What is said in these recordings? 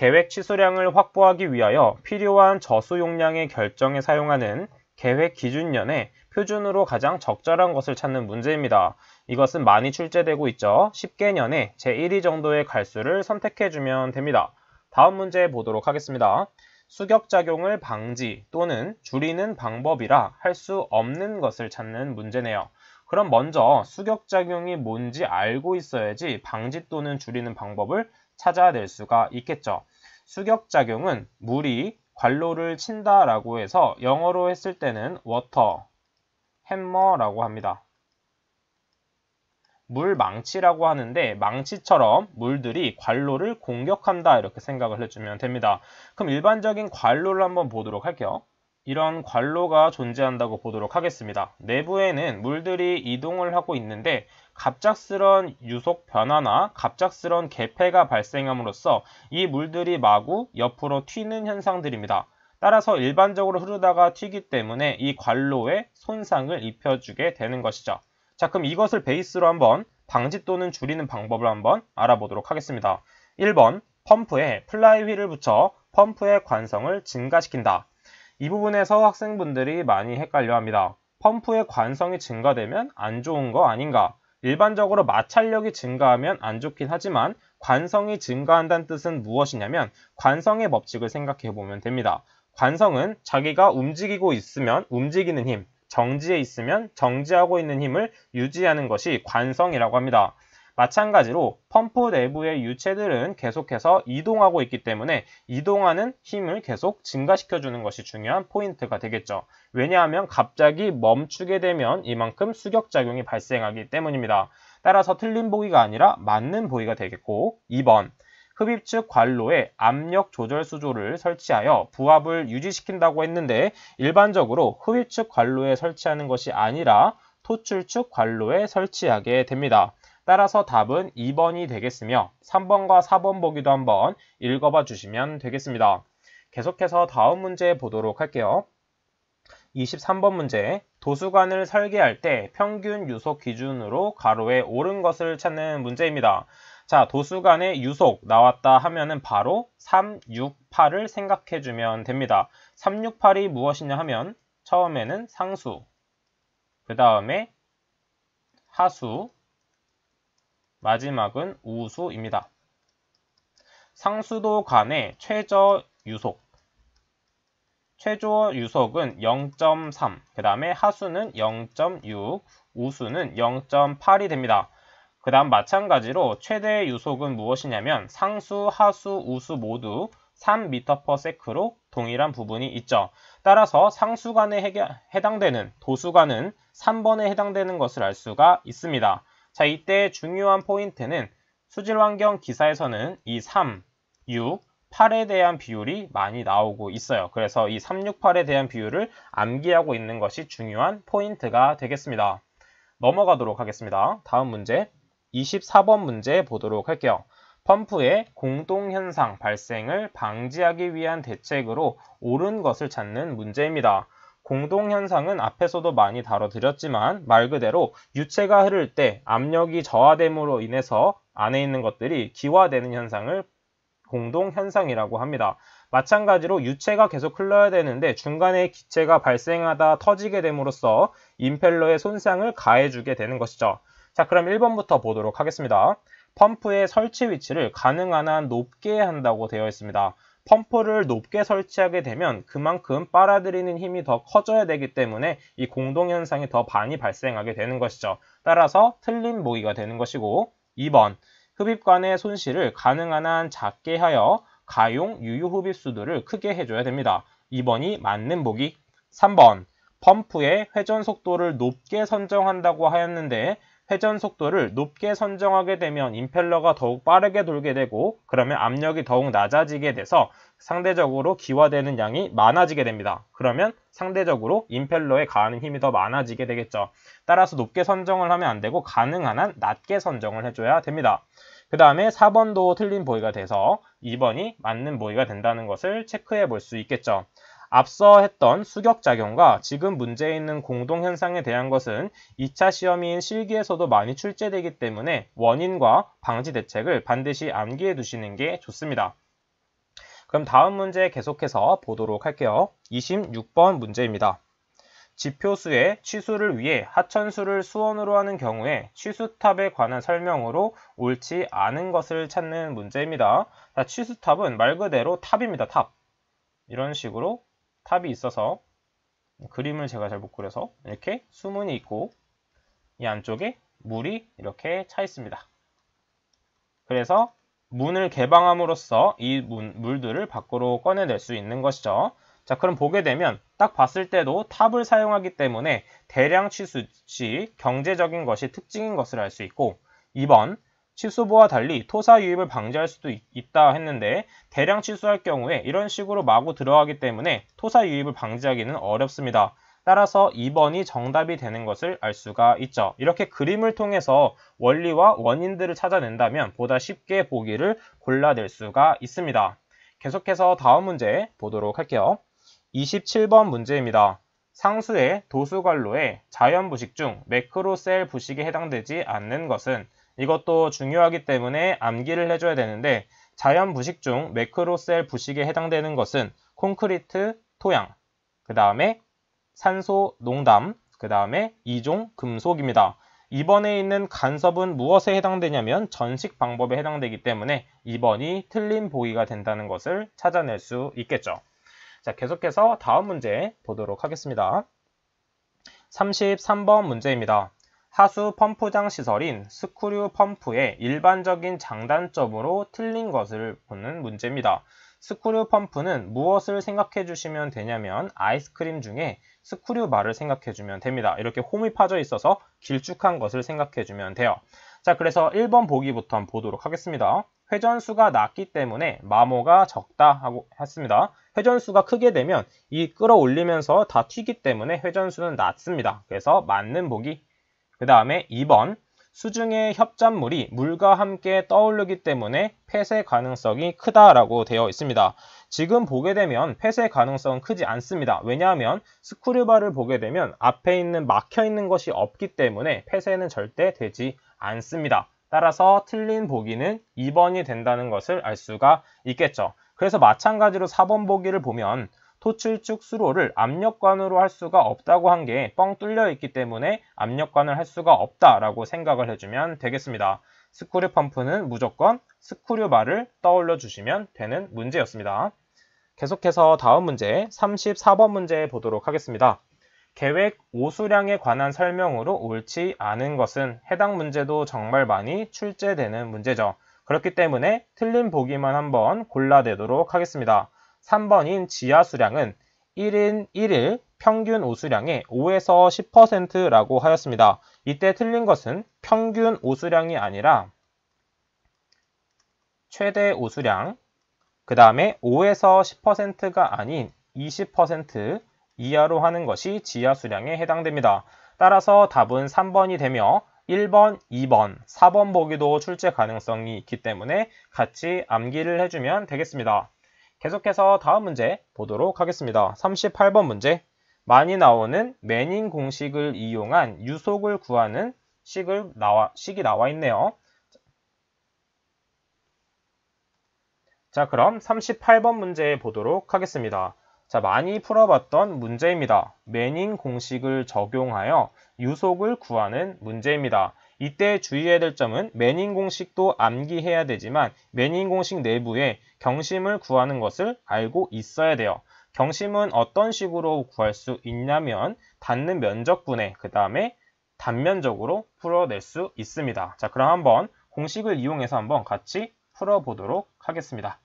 계획 취소량을 확보하기 위하여 필요한 저수 용량의 결정에 사용하는 계획 기준년의 표준으로 가장 적절한 것을 찾는 문제입니다. 이것은 많이 출제되고 있죠. 10개년에 제1위 정도의 갈수를 선택해주면 됩니다. 다음 문제 보도록 하겠습니다. 수격작용을 방지 또는 줄이는 방법이라 할 수 없는 것을 찾는 문제네요. 그럼 먼저 수격작용이 뭔지 알고 있어야지 방지 또는 줄이는 방법을 찾아낼 수가 있겠죠. 수격작용은 물이 관로를 친다라고 해서 영어로 했을 때는 워터 해머라고 합니다. 물망치라고 하는데 망치처럼 물들이 관로를 공격한다 이렇게 생각을 해주면 됩니다. 그럼 일반적인 관로를 한번 보도록 할게요. 이런 관로가 존재한다고 보도록 하겠습니다. 내부에는 물들이 이동을 하고 있는데 갑작스런 유속 변화나 갑작스런 개폐가 발생함으로써 이 물들이 마구 옆으로 튀는 현상들입니다. 따라서 일반적으로 흐르다가 튀기 때문에 이 관로에 손상을 입혀주게 되는 것이죠. 자, 그럼 이것을 베이스로 한번 방지 또는 줄이는 방법을 한번 알아보도록 하겠습니다. 1번, 펌프에 플라이휠을 붙여 펌프의 관성을 증가시킨다. 이 부분에서 학생분들이 많이 헷갈려 합니다. 펌프의 관성이 증가되면 안 좋은 거 아닌가? 일반적으로 마찰력이 증가하면 안 좋긴 하지만 관성이 증가한다는 뜻은 무엇이냐면 관성의 법칙을 생각해 보면 됩니다. 관성은 자기가 움직이고 있으면 움직이는 힘, 정지해 있으면 정지하고 있는 힘을 유지하는 것이 관성이라고 합니다. 마찬가지로 펌프 내부의 유체들은 계속해서 이동하고 있기 때문에 이동하는 힘을 계속 증가시켜주는 것이 중요한 포인트가 되겠죠. 왜냐하면 갑자기 멈추게 되면 이만큼 수격작용이 발생하기 때문입니다. 따라서 틀린 보기가 아니라 맞는 보기가 되겠고 2번, 흡입축 관로에 압력 조절 수조를 설치하여 부압을 유지시킨다고 했는데 일반적으로 흡입축 관로에 설치하는 것이 아니라 토출축 관로에 설치하게 됩니다. 따라서 답은 2번이 되겠으며 3번과 4번 보기도 한번 읽어봐 주시면 되겠습니다. 계속해서 다음 문제 보도록 할게요. 23번 문제, 도수관을 설계할 때 평균 유속 기준으로 가로에 옳은 것을 찾는 문제입니다. 자, 도수관의 유속 나왔다 하면은 바로 368을 생각해 주면 됩니다. 368이 무엇이냐 하면 처음에는 상수, 그 다음에 하수, 마지막은 우수입니다. 상수도 간의 최저 유속, 최저 유속은 0.3, 그 다음에 하수는 0.6, 우수는 0.8이 됩니다. 그 다음 마찬가지로 최대 유속은 무엇이냐면 상수, 하수, 우수 모두 3m/s로 동일한 부분이 있죠. 따라서 상수간에 해당되는 도수관은 3번에 해당되는 것을 알 수가 있습니다. 자, 이때 중요한 포인트는 수질환경 기사에서는 이 3, 6, 8에 대한 비율이 많이 나오고 있어요. 그래서 이 368에 대한 비율을 암기하고 있는 것이 중요한 포인트가 되겠습니다. 넘어가도록 하겠습니다. 다음 문제 24번 문제 보도록 할게요. 펌프의 공동현상 발생을 방지하기 위한 대책으로 옳은 것을 찾는 문제입니다. 공동현상은 앞에서도 많이 다뤄드렸지만 말 그대로 유체가 흐를 때 압력이 저하됨으로 인해서 안에 있는 것들이 기화되는 현상을 공동현상이라고 합니다. 마찬가지로 유체가 계속 흘러야 되는데 중간에 기체가 발생하다 터지게 됨으로써 임펠러에 손상을 가해주게 되는 것이죠. 자, 그럼 1번부터 보도록 하겠습니다. 펌프의 설치 위치를 가능한 한 높게 한다고 되어 있습니다. 펌프를 높게 설치하게 되면 그만큼 빨아들이는 힘이 더 커져야 되기 때문에 이 공동현상이 더 많이 발생하게 되는 것이죠. 따라서 틀린 보기가 되는 것이고 2번, 흡입관의 손실을 가능한 한 작게 하여 가용 유효흡입수들을 크게 해줘야 됩니다. 2번이 맞는 보기. 3번, 펌프의 회전 속도를 높게 선정한다고 하였는데 회전 속도를 높게 선정하게 되면 임펠러가 더욱 빠르게 돌게 되고 그러면 압력이 더욱 낮아지게 돼서 상대적으로 기화되는 양이 많아지게 됩니다. 그러면 상대적으로 임펠러에 가하는 힘이 더 많아지게 되겠죠. 따라서 높게 선정을 하면 안 되고 가능한 한 낮게 선정을 해줘야 됩니다. 그 다음에 4번도 틀린 보기가 돼서 2번이 맞는 보기가 된다는 것을 체크해 볼 수 있겠죠. 앞서 했던 수격작용과 지금 문제에 있는 공동현상에 대한 것은 2차 시험인 실기에서도 많이 출제되기 때문에 원인과 방지 대책을 반드시 암기해 두시는 게 좋습니다. 그럼 다음 문제 계속해서 보도록 할게요. 26번 문제입니다. 지표수의 취수를 위해 하천수를 수원으로 하는 경우에 취수탑에 관한 설명으로 옳지 않은 것을 찾는 문제입니다. 자, 취수탑은 말 그대로 탑입니다. 탑. 이런 식으로 탑이 있어서 그림을 제가 잘 못 그려서 이렇게 수문이 있고 이 안쪽에 물이 이렇게 차 있습니다. 그래서 문을 개방함으로써 이 물들을 밖으로 꺼내낼 수 있는 것이죠. 자, 그럼 보게 되면 딱 봤을 때도 탑을 사용하기 때문에 대량 취수 시 경제적인 것이 특징인 것을 알 수 있고 2번 취수보와 달리 토사 유입을 방지할 수도 있다 했는데 대량 취수할 경우에 이런 식으로 마구 들어가기 때문에 토사 유입을 방지하기는 어렵습니다. 따라서 2번이 정답이 되는 것을 알 수가 있죠. 이렇게 그림을 통해서 원리와 원인들을 찾아낸다면 보다 쉽게 보기를 골라낼 수가 있습니다. 계속해서 다음 문제 보도록 할게요. 27번 문제입니다. 상수의 도수관로의 자연부식 중 매크로셀 부식에 해당되지 않는 것은 이것도 중요하기 때문에 암기를 해줘야 되는데 자연부식 중 매크로셀 부식에 해당되는 것은 콘크리트, 토양, 그 다음에 산소, 농담, 그 다음에 이종, 금속입니다. 이번에 있는 간섭은 무엇에 해당되냐면 전식 방법에 해당되기 때문에 2번이 틀린 보기가 된다는 것을 찾아낼 수 있겠죠. 자, 계속해서 다음 문제 보도록 하겠습니다. 33번 문제입니다. 하수 펌프장 시설인 스크류 펌프의 일반적인 장단점으로 틀린 것을 보는 문제입니다. 스크류 펌프는 무엇을 생각해 주시면 되냐면 아이스크림 중에 스크류 말을 생각해 주면 됩니다. 이렇게 홈이 파져 있어서 길쭉한 것을 생각해 주면 돼요. 자, 그래서 1번 보기부터 한번 보도록 하겠습니다. 회전수가 낮기 때문에 마모가 적다 하고 했습니다. 회전수가 크게 되면 이 끌어올리면서 다 튀기 때문에 회전수는 낮습니다. 그래서 맞는 보기. 그 다음에 2번 수중의 협잡물이 물과 함께 떠오르기 때문에 폐쇄 가능성이 크다라고 되어 있습니다. 지금 보게 되면 폐쇄 가능성은 크지 않습니다. 왜냐하면 스크류바를 보게 되면 앞에 있는 막혀 있는 것이 없기 때문에 폐쇄는 절대 되지 않습니다. 따라서 틀린 보기는 2번이 된다는 것을 알 수가 있겠죠. 그래서 마찬가지로 4번 보기를 보면 토출축 수로를 압력관으로 할 수가 없다고 한 게 뻥 뚫려 있기 때문에 압력관을 할 수가 없다라고 생각을 해주면 되겠습니다. 스크류 펌프는 무조건 스크류바를 떠올려 주시면 되는 문제였습니다. 계속해서 다음 문제 34번 문제 보도록 하겠습니다. 계획 오수량에 관한 설명으로 옳지 않은 것은 해당 문제도 정말 많이 출제되는 문제죠. 그렇기 때문에 틀린 보기만 한번 골라내도록 하겠습니다. 3번인 지하수량은 1인 1일 평균 오수량의 5에서 10%라고 하였습니다. 이때 틀린 것은 평균 오수량이 아니라 최대 오수량, 그 다음에 5에서 10%가 아닌 20% 이하로 하는 것이 지하수량에 해당됩니다. 따라서 답은 3번이 되며 1번, 2번, 4번 보기도 출제 가능성이 있기 때문에 같이 암기를 해주면 되겠습니다. 계속해서 다음 문제 보도록 하겠습니다. 38번 문제. 많이 나오는 매닝 공식을 이용한 유속을 구하는 식이 나와 있네요. 자, 그럼 38번 문제 보도록 하겠습니다. 자, 많이 풀어봤던 문제입니다. 매닝 공식을 적용하여 유속을 구하는 문제입니다. 이때 주의해야 될 점은 매닝 공식도 암기해야 되지만 매닝 공식 내부에 경심을 구하는 것을 알고 있어야 돼요. 경심은 어떤 식으로 구할 수 있냐면 닿는 면적분의 그 다음에 단면적으로 풀어낼 수 있습니다. 자, 그럼 한번 공식을 이용해서 한번 같이 풀어보도록 하겠습니다.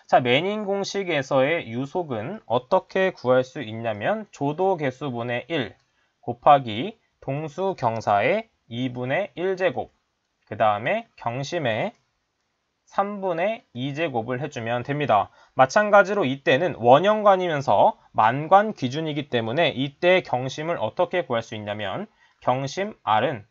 자, 매닝 공식에서의 유속은 어떻게 구할 수 있냐면 조도 개수분의 1 곱하기 동수 경사의 2분의 1제곱 그 다음에 경심의 3분의 2제곱을 해주면 됩니다. 마찬가지로 이때는 원형관이면서 만관 기준이기 때문에 이때 경심을 어떻게 구할 수 있냐면 경심 R은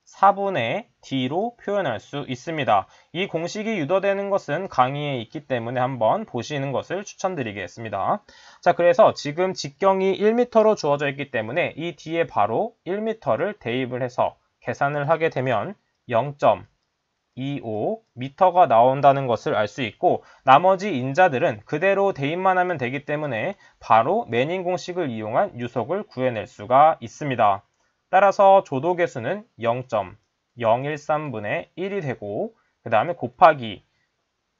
4분의 D로 표현할 수 있습니다. 이 공식이 유도되는 것은 강의에 있기 때문에 한번 보시는 것을 추천드리겠습니다. 자, 그래서 지금 직경이 1m로 주어져 있기 때문에 이 뒤에 바로 1m를 대입을 해서 계산을 하게 되면 0.0 25 미터가 나온다는 것을 알 수 있고 나머지 인자들은 그대로 대입만 하면 되기 때문에 바로 매닝 공식을 이용한 유속을 구해낼 수가 있습니다. 따라서 조도계수는 0.013분의 1이 되고 그 다음에 곱하기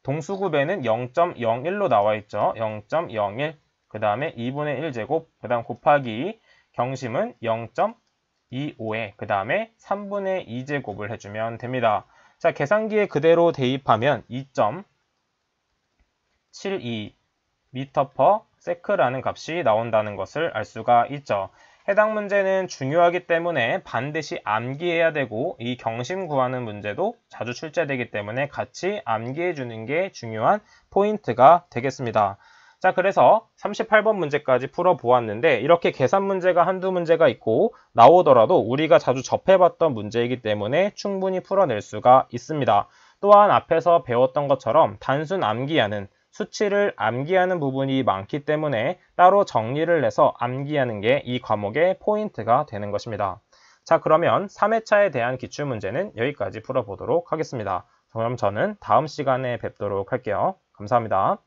동수구배는 0.01로 나와 있죠. 0.01 그 다음에 2분의 1제곱 그 다음 곱하기 경심은 0.25에 그 다음에 3분의 2제곱을 해주면 됩니다. 자, 계산기에 그대로 대입하면 2.72 m/s라는 값이 나온다는 것을 알 수가 있죠. 해당 문제는 중요하기 때문에 반드시 암기해야 되고 이 경심 구하는 문제도 자주 출제되기 때문에 같이 암기해 주는 게 중요한 포인트가 되겠습니다. 자, 그래서 38번 문제까지 풀어보았는데 이렇게 계산 문제가 한두 문제가 있고 나오더라도 우리가 자주 접해봤던 문제이기 때문에 충분히 풀어낼 수가 있습니다. 또한 앞에서 배웠던 것처럼 단순 암기하는 수치를 암기하는 부분이 많기 때문에 따로 정리를 해서 암기하는 게 이 과목의 포인트가 되는 것입니다. 자, 그러면 3회차에 대한 기출문제는 여기까지 풀어보도록 하겠습니다. 그럼 저는 다음 시간에 뵙도록 할게요. 감사합니다.